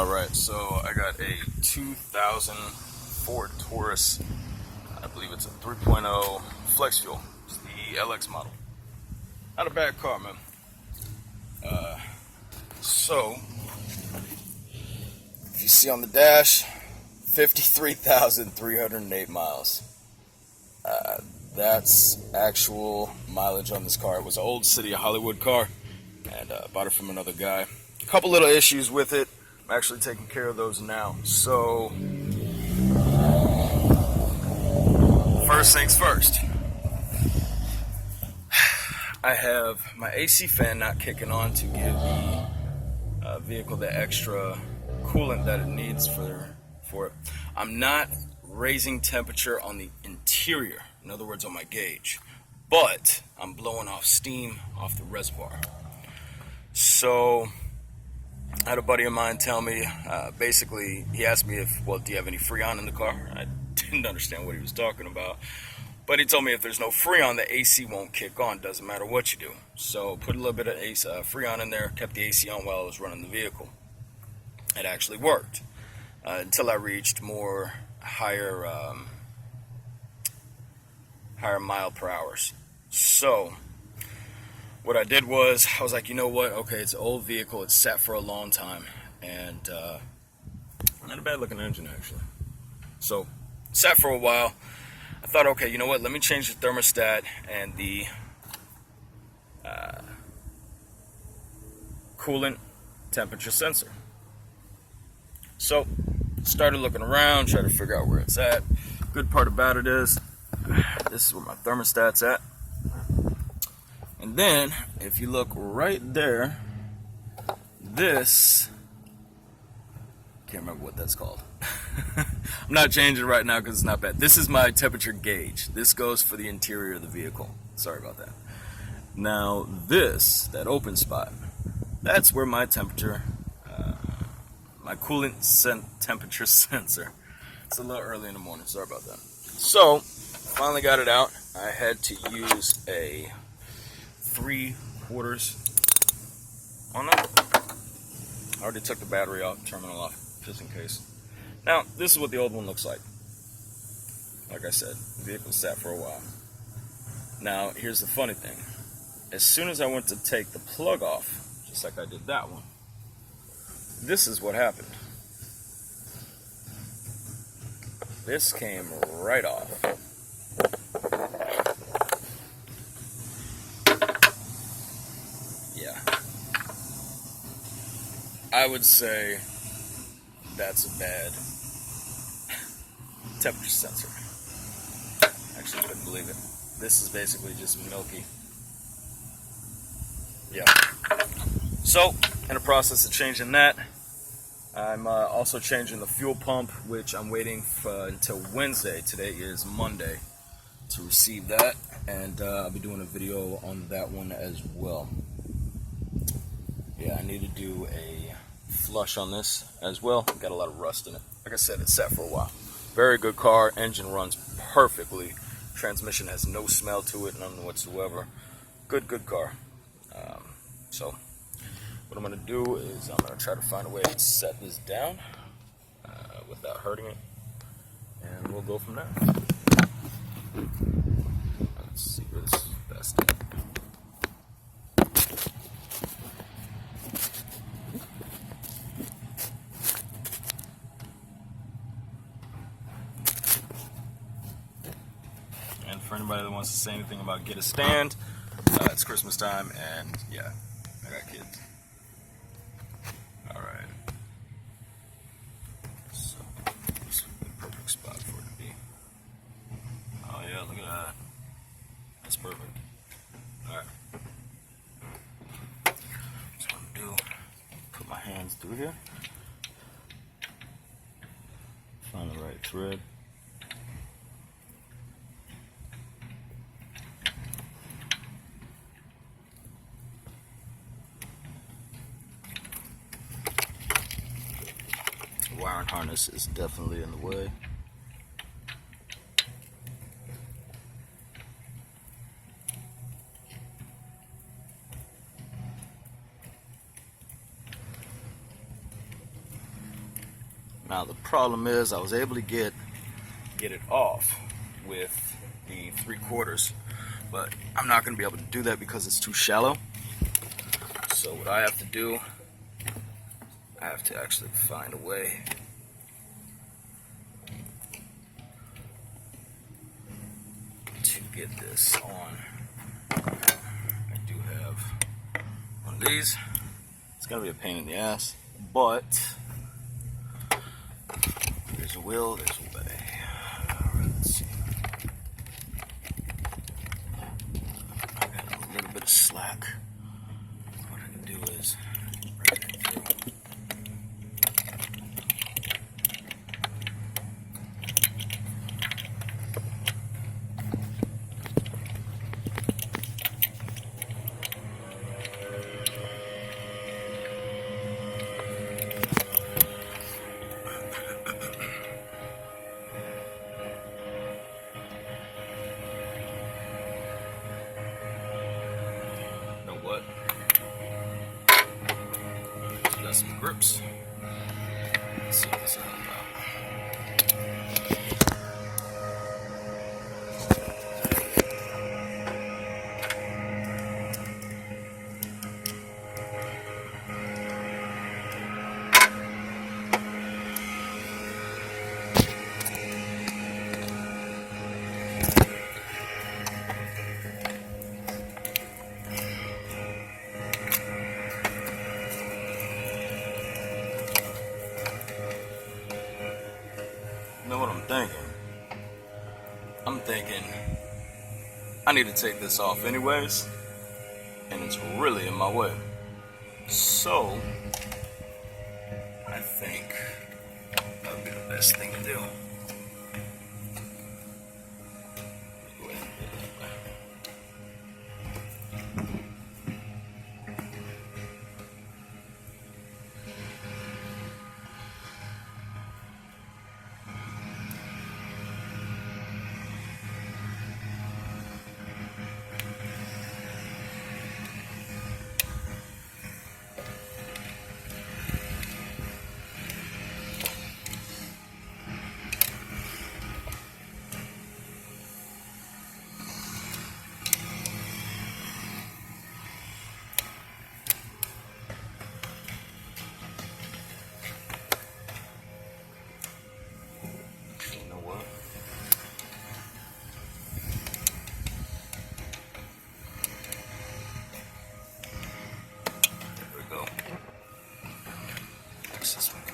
Alright, so I got a 2000 Ford Taurus. I believe it's a 3.0 flex fuel. It's the LX model. Not a bad car, man. So, if you see on the dash, 53,308 miles. That's actual mileage on this car. It was an old City of Hollywood car, and bought it from another guy. A couple little issues with it. I'm actually taking care of those now. So, first things first. I have my AC fan not kicking on to give the vehicle the extra coolant that it needs for it. I'm not raising temperature on the interior, in other words on my gauge, but I'm blowing off steam off the reservoir. So I had a buddy of mine tell me, basically he asked me if, well, do you have any Freon in the car? I didn't understand what he was talking about, but he told me if there's no Freon, the AC won't kick on, doesn't matter what you do. So put a little bit of Freon in there, kept the AC on while I was running the vehicle. It actually worked until I reached higher mile per hours. So what I did was, I was like, you know what, okay, it's an old vehicle, it's sat for a long time, and not a bad looking engine actually. So sat for a while. I thought, okay, you know what, let me change the thermostat and the coolant temperature sensor. So started looking around, trying to figure out where it's at. Good part about it is, this is where my thermostat's at. And then, if you look right there, this, can't remember what that's called. I'm not changing right now because it's not bad. This is my temperature gauge. This goes for the interior of the vehicle. Sorry about that. Now this, that open spot, that's where my temperature, my coolant temperature sensor. It's a little early in the morning, sorry about that. So, finally got it out. I had to use a 3/4 on that. I already took the battery off, terminal off, just in case. Now, this is what the old one looks like. Like I said, the vehicle sat for a while. Now, here's the funny thing. As soon as I went to take the plug off, just like I did that one, this is what happened. This came right off. Yeah. I would say that's a bad temperature sensor. Actually, couldn't believe it. This is basically just milky. Yeah. So, in the process of changing that, I'm also changing the fuel pump, which I'm waiting for until Wednesday. Today is Monday to receive that, and I'll be doing a video on that one as well. Yeah, I need to do a flush on this as well. Got a lot of rust in it. Like I said, it sat for a while. Very good car. Engine runs perfectly. Transmission has no smell to it, none whatsoever. Good car. So what I'm going to do is I'm going to try to find a way to set this down without hurting it, and we'll go from there. Let's see where this is best. And for anybody that wants to say anything about get a stand, it's Christmas time, and yeah, I got kids. Alright. So, this would be the perfect spot for it to be. Oh yeah, look at that. That's perfect. Alright. So what I'm gonna do, put my hands through here. Find the right thread. Wiring harness is definitely in the way. Now the problem is I was able to get it off with the 3/4, but I'm not going to be able to do that because it's too shallow. So what I have to do, I have to actually find a way to get this on. I do have one of these. It's going to be a pain in the ass, but there's a will, there's a way. Alright, let's see. I got a little bit of slack. What I can do is break it through. What? Got some grips. Let's see what this is all about. You know what I'm thinking? I'm thinking I need to take this off anyways, and it's really in my way. So I think that would be the best thing to do. Go ahead and get it that way. This one.